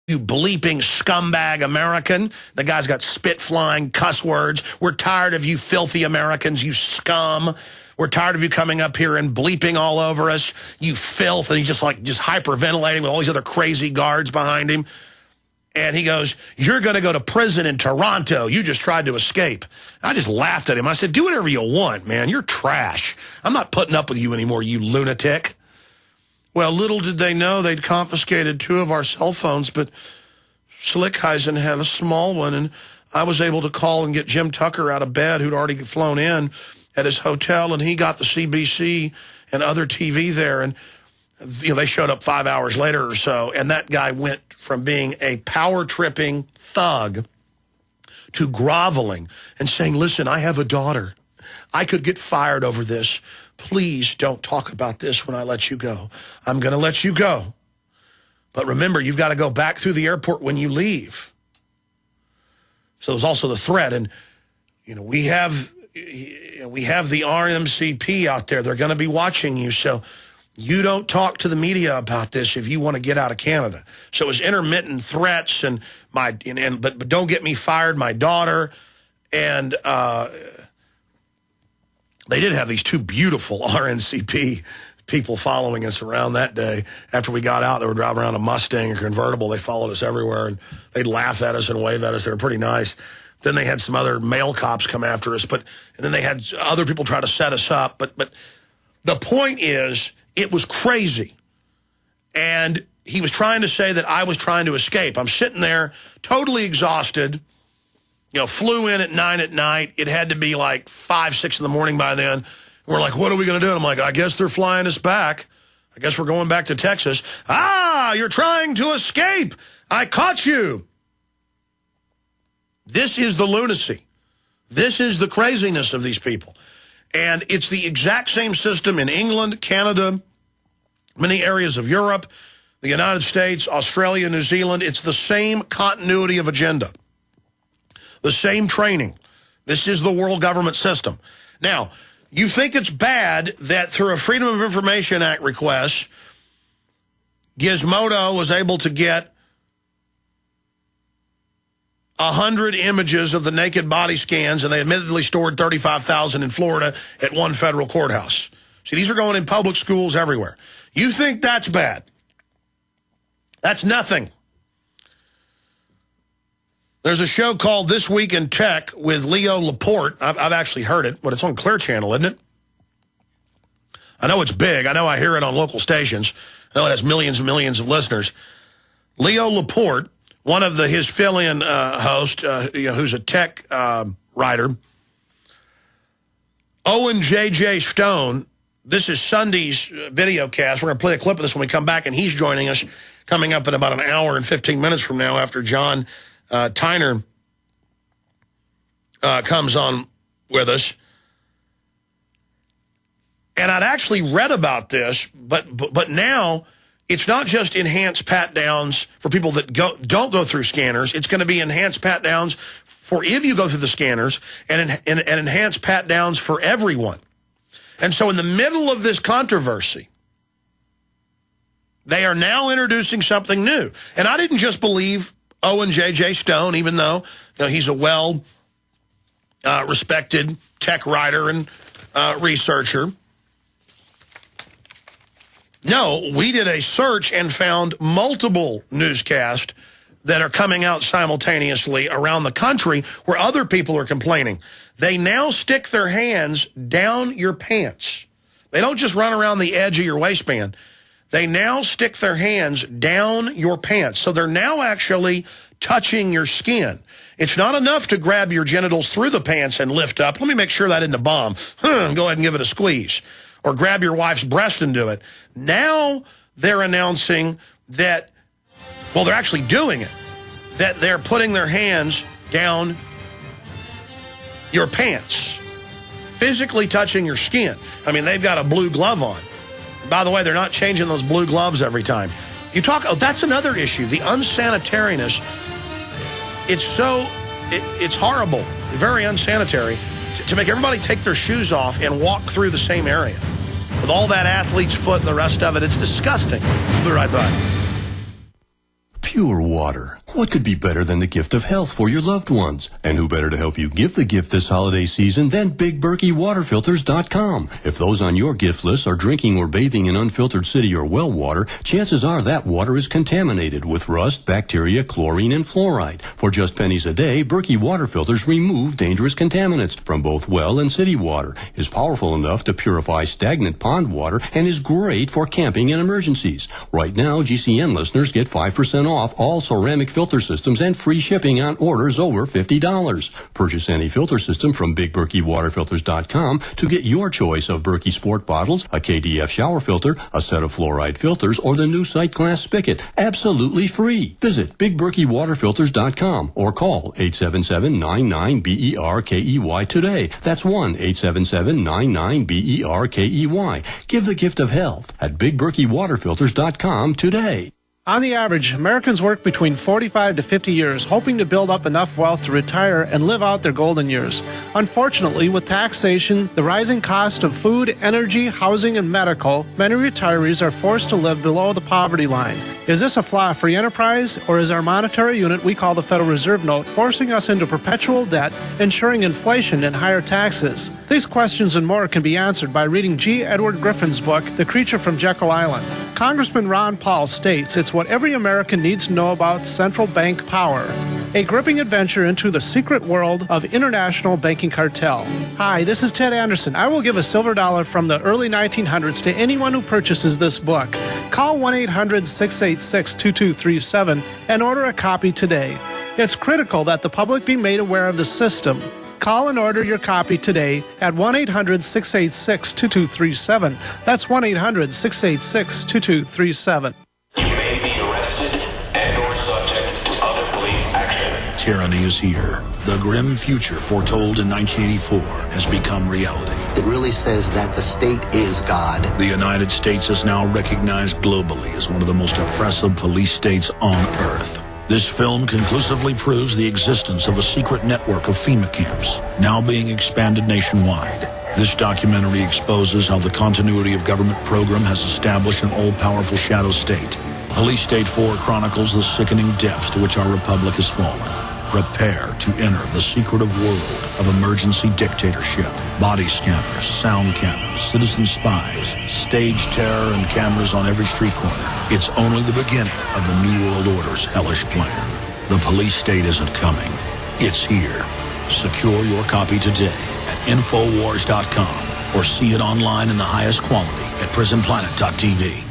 You bleeping scumbag American. The guy's got spit-flying cuss words. We're tired of you filthy Americans, you scum. We're tired of you coming up here and bleeping all over us, you filth. And he's just hyperventilating with all these other crazy guards behind him. And he goes, you're going to go to prison in Toronto. You just tried to escape. I just laughed at him. I said, do whatever you want, man. You're trash. I'm not putting up with you anymore, you lunatic. Well, little did they know they'd confiscated 2 of our cell phones, but Slickhuysen had a small one, and I was able to call and get Jim Tucker out of bed, who'd already flown in at his hotel, and he got the CBC and other TV there, and they showed up 5 hours later or so, and that guy went from being a power-tripping thug to groveling and saying, listen, I have a daughter. I could get fired over this. Please don't talk about this when I let you go. I'm going to let you go. But remember, you've got to go back through the airport when you leave. So there's also the threat. And, we have the RMCP out there. They're going to be watching you. So you don't talk to the media about this if you want to get out of Canada. So it was intermittent threats but don't get me fired, my daughter. And they did have these 2 beautiful RNCP people following us around that day. After we got out, they were driving around a Mustang, a convertible. They followed us everywhere, and they'd laugh at us and wave at us. They were pretty nice. Then they had some other male cops come after us, and then they had other people try to set us up. But the point is, it was crazy. And he was trying to say that I was trying to escape. I'm sitting there totally exhausted. Flew in at 9 at night. It had to be like 5, 6 in the morning by then. We're like, what are we going to do? And I'm like, I guess they're flying us back. I guess we're going back to Texas. You're trying to escape. I caught you. This is the lunacy. This is the craziness of these people. And it's the exact same system in England, Canada, many areas of Europe, the United States, Australia, New Zealand. It's the same continuity of agenda. The same training. This is the world government system. Now, you think it's bad that through a Freedom of Information Act request, Gizmodo was able to get 100 images of the naked body scans, and they admittedly stored 35,000 in Florida at one federal courthouse. See, these are going in public schools everywhere. You think that's bad? That's nothing. There's a show called This Week in Tech with Leo Laporte. I've actually heard it, but it's on Clear Channel, isn't it? I know it's big. I know I hear it on local stations. I know it has millions and millions of listeners. Leo Laporte, one of his fill-in hosts, who's a tech writer. Owen J.J. Stone, this is Sunday's video cast. We're going to play a clip of this when we come back, and he's joining us coming up in about an hour and 15 minutes from now after John Tyner comes on with us. And I'd actually read about this, but now it's not just enhanced pat-downs for people that don't go through scanners. It's going to be enhanced pat-downs for if you go through the scanners and enhanced pat-downs for everyone. And so in the middle of this controversy, they are now introducing something new. And I didn't just believe Owen J.J. Stone, even though he's a well-respected tech writer and researcher. No, we did a search and found multiple newscasts that are coming out simultaneously around the country where other people are complaining. They now stick their hands down your pants. They don't just run around the edge of your waistband. They now stick their hands down your pants. So they're now actually touching your skin. It's not enough to grab your genitals through the pants and lift up. Let me make sure that isn't a bomb. Go ahead and give it a squeeze. Or grab your wife's breast and do it. Now they're announcing that, well, they're actually doing it, that they're putting their hands down your pants, physically touching your skin. I mean, they've got a blue glove on. By the way, they're not changing those blue gloves every time. That's another issue, the unsanitariness. It's horrible, very unsanitary to make everybody take their shoes off and walk through the same area. With all that athlete's foot and the rest of it, it's disgusting. We'll be right back. pure water. What could be better than the gift of health for your loved ones? And who better to help you give the gift this holiday season than BigBerkeyWaterFilters.com? If those on your gift list are drinking or bathing in unfiltered city or well water, chances are that water is contaminated with rust, bacteria, chlorine, and fluoride. For just pennies a day, Berkey Water Filters remove dangerous contaminants from both well and city water, is powerful enough to purify stagnant pond water, and is great for camping and emergencies. Right now, GCN listeners get 5% off all ceramic filter systems and free shipping on orders over $50. Purchase any filter system from BigBerkeyWaterFilters.com to get your choice of Berkey Sport bottles, a KDF shower filter, a set of fluoride filters, or the new Sight Glass spigot, absolutely free. Visit BigBerkeyWaterFilters.com or call 877-99-BERKEY today. That's 1-877-99-BERKEY. Give the gift of health at BigBerkeyWaterFilters.com today. On the average, Americans work between 45 to 50 years, hoping to build up enough wealth to retire and live out their golden years. Unfortunately, with taxation, the rising cost of food, energy, housing, and medical, many retirees are forced to live below the poverty line. Is this a flaw free enterprise, or is our monetary unit we call the Federal Reserve Note forcing us into perpetual debt, ensuring inflation and higher taxes? These questions and more can be answered by reading G. Edward Griffin's book, The Creature from Jekyll Island. Congressman Ron Paul states it's what every American needs to know about central bank power. A gripping adventure into the secret world of international banking cartel. Hi, this is Ted Anderson. I will give a silver dollar from the early 1900s to anyone who purchases this book. Call 1-800-686-2237 and order a copy today. It's critical that the public be made aware of the system. Call and order your copy today at 1-800-686-2237. That's 1-800-686-2237. You may be arrested and/or subject to other police action. Tyranny is here. The grim future foretold in 1984 has become reality. It really says that the state is God. The United States is now recognized globally as one of the most oppressive police states on earth. This film conclusively proves the existence of a secret network of FEMA camps, now being expanded nationwide. This documentary exposes how the continuity of government program has established an all-powerful shadow state. Police State 4 chronicles the sickening depths to which our republic has fallen. Prepare to enter the secretive world of emergency dictatorship. Body scanners, sound cannons, citizen spies, stage terror, and cameras on every street corner. It's only the beginning of the New World Order's hellish plan. The police state isn't coming. It's here. Secure your copy today at Infowars.com or see it online in the highest quality at PrisonPlanet.tv.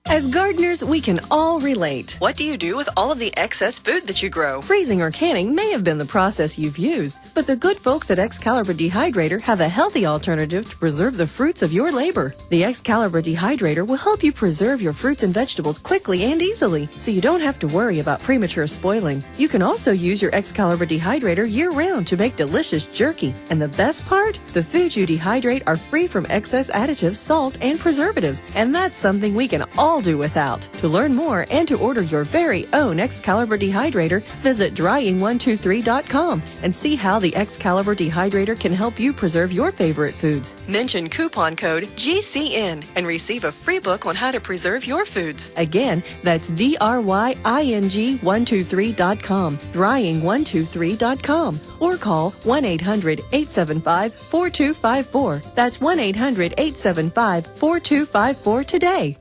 As gardeners, we can all relate. What do you do with all of the excess food that you grow? Freezing or canning may have been the process you've used, but the good folks at Excalibur Dehydrator have a healthy alternative to preserve the fruits of your labor. The Excalibur Dehydrator will help you preserve your fruits and vegetables quickly and easily, so you don't have to worry about premature spoiling. You can also use your Excalibur Dehydrator year-round to make delicious jerky. And the best part? The foods you dehydrate are free from excess additives, salt, and preservatives, and that's something we can all do without. To learn more and to order your very own Excalibur Dehydrator, visit drying123.com and see how the Excalibur Dehydrator can help you preserve your favorite foods. Mention coupon code GCN and receive a free book on how to preserve your foods. Again, that's drying123.com, drying123.com, or call 1-800-875-4254. That's 1-800-875-4254 today.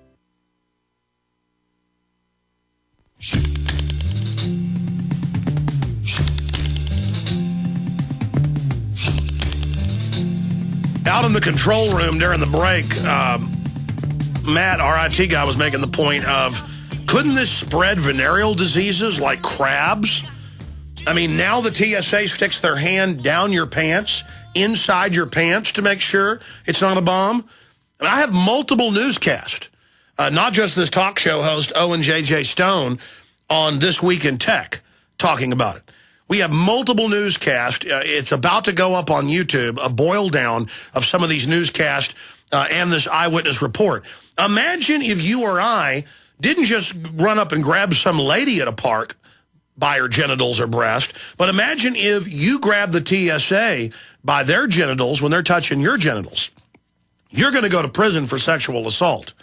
Out in the control room during the break, Matt, our IT guy, was making the point of, couldn't this spread venereal diseases like crabs? I mean, now the TSA sticks their hand down your pants, inside your pants, to make sure it's not a bomb. And I have multiple newscasts. Not just this talk show host, Owen J.J. Stone, on This Week in Tech, talking about it. We have multiple newscasts. It's about to go up on YouTube, a boil down of some of these newscasts and this eyewitness report. Imagine if you or I didn't just run up and grab some lady at a park by her genitals or breast, but imagine if you grab the TSA by their genitals when they're touching your genitals. You're going to go to prison for sexual assault.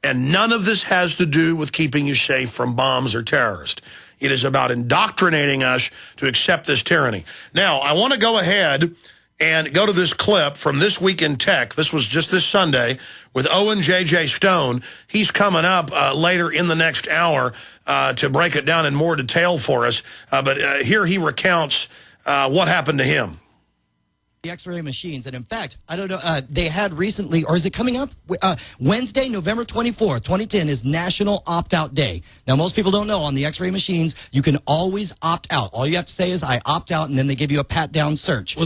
And none of this has to do with keeping you safe from bombs or terrorists. It is about indoctrinating us to accept this tyranny. Now, I want to go ahead and go to this clip from This Week in Tech. This was just this Sunday with Owen J.J. Stone. He's coming up later in the next hour to break it down in more detail for us. But here he recounts what happened to him. The X-ray machines. And in fact, I don't know, they had recently, or is it coming up? Wednesday, November 24th, 2010 is National Opt-Out Day. Now, most people don't know on the X-ray machines, you can always opt out. All you have to say is, I opt out, and then they give you a pat-down search.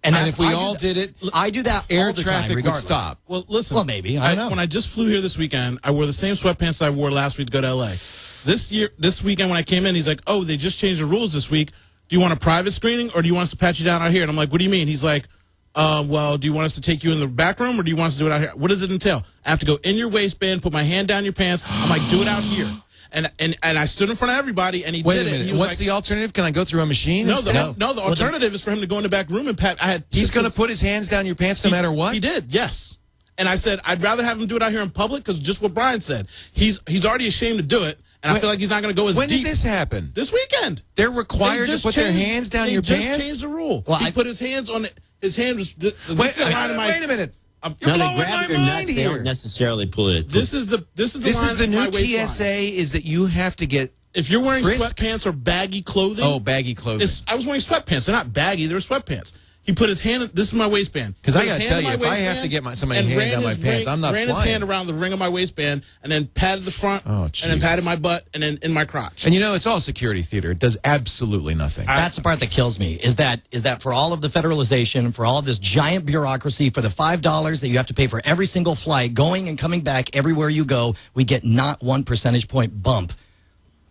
And if we all did it, I do that air all the traffic time, would stop. Well, listen. Well, maybe. I don't know. When I just flew here this weekend, I wore the same sweatpants I wore last week to go to L.A. This weekend when I came in, he's like, oh, they just changed the rules this week. Do you want a private screening, or do you want us to pat you down out here? And I'm like, what do you mean? He's like, well, do you want us to take you in the back room, or do you want us to do it out here? What does it entail? I have to go in your waistband, put my hand down your pants. I'm like, do it out here. And I stood in front of everybody, and he Wait did a minute. it. What's the alternative? Can I go through a machine? No, the alternative is for him to go in the back room and pat. He's going to put his hands down your pants no matter what? He did, yes. And I said, I'd rather have him do it out here in public, because just what Brian said. He's already ashamed to do it, and I feel like he's not going to go as deep. When did this happen? This weekend. They're required to put their hands down your pants? They just changed the rule. Well, he put his hands on it. His hand was... Wait a minute. You're they grab your nuts. They don't necessarily pull it. This is the new TSA is that you have to get... If you're wearing sweatpants or baggy clothing... Oh, baggy clothing. I was wearing sweatpants. They're not baggy. They're sweatpants. He put his hand... This is my waistband. Because I got to tell you, if I have to get somebody's hand down my pants, I'm not flying. Ran his hand around the ring of my waistband, and then patted the front, and then patted my butt, and then in my crotch. And it's all security theater. It does absolutely nothing. That's the part that kills me, is that for all of the federalization, for all of this giant bureaucracy, for the $5 that you have to pay for every single flight, going and coming back everywhere you go, we get not 1 percentage point bump.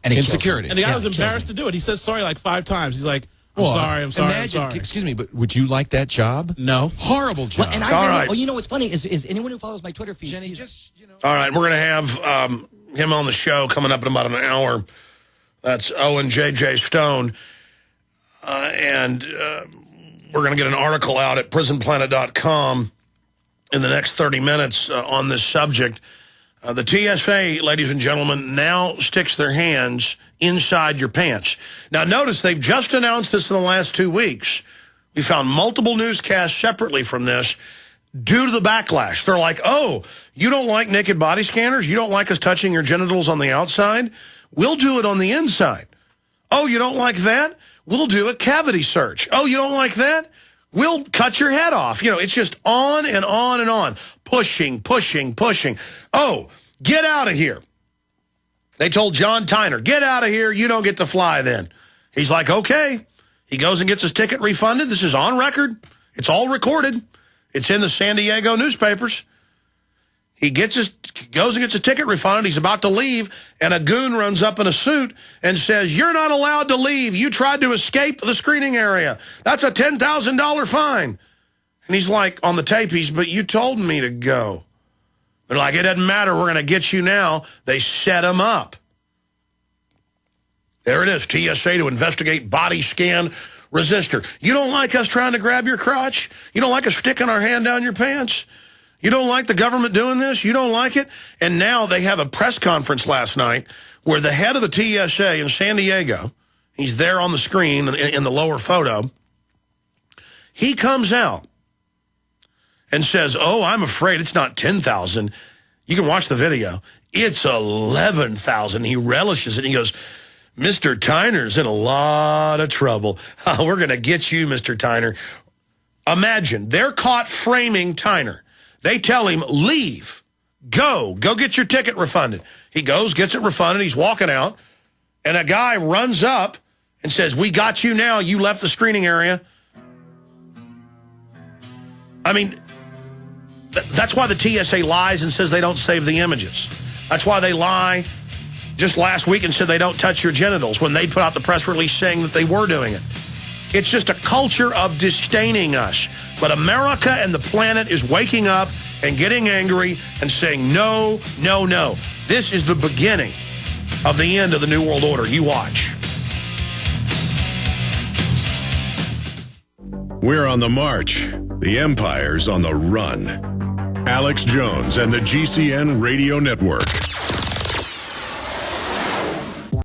And in security. And the guy was embarrassed to do it. He said sorry like 5 times. He's like, I'm sorry. Imagine, I'm sorry. Excuse me, but would you like that job? No. Horrible job. Well, and I you know what's funny is anyone who follows my Twitter feed. Jenny, All right, we're going to have him on the show coming up in about an hour. That's Owen J.J. Stone. And we're going to get an article out at prisonplanet.com in the next 30 minutes on this subject. The TSA, ladies and gentlemen, now sticks their hands inside your pants. Now, notice they've just announced this in the last 2 weeks. We found multiple newscasts separately from this due to the backlash. They're like, oh, you don't like naked body scanners? You don't like us touching your genitals on the outside? We'll do it on the inside. Oh, you don't like that? We'll do a cavity search. Oh, you don't like that? We'll cut your head off. It's just on and on and on. Pushing. Oh, get out of here. They told John Tyner, get out of here. You don't get to fly then. He's like, okay. He goes and gets his ticket refunded. This is on record. It's all recorded. It's in the San Diego newspapers. He goes and gets a ticket refunded. He's about to leave, and a goon runs up in a suit and says, you're not allowed to leave. You tried to escape the screening area. That's a $10,000 fine. And he's like, on the tape, but you told me to go. They're like, it doesn't matter. We're going to get you now. They set him up. There it is, TSA to investigate body scan resistor. You don't like us trying to grab your crotch? You don't like us sticking our hand down your pants? You don't like the government doing this? You don't like it? And now they have a press conference last night where the head of the TSA in San Diego, he's there on the screen in the lower photo, he comes out and says, oh, I'm afraid it's not 10,000. You can watch the video. It's 11,000. He relishes it. He goes, Mr. Tyner's in a lot of trouble. We're going to get you, Mr. Tyner. Imagine, they're caught framing Tyner. They tell him, leave, go get your ticket refunded. He goes, gets it refunded. He's walking out, and a guy runs up and says, we got you now. You left the screening area. I mean, that's why the TSA lies and says they don't save the images. That's why they lie just last week and said they don't touch your genitals when they put out the press release saying that they were doing it. It's just a culture of disdaining us. But America and the planet is waking up and getting angry and saying, no, no, no. This is the beginning of the end of the New World Order. You watch. We're on the march. The empire's on the run. Alex Jones and the GCN Radio Network.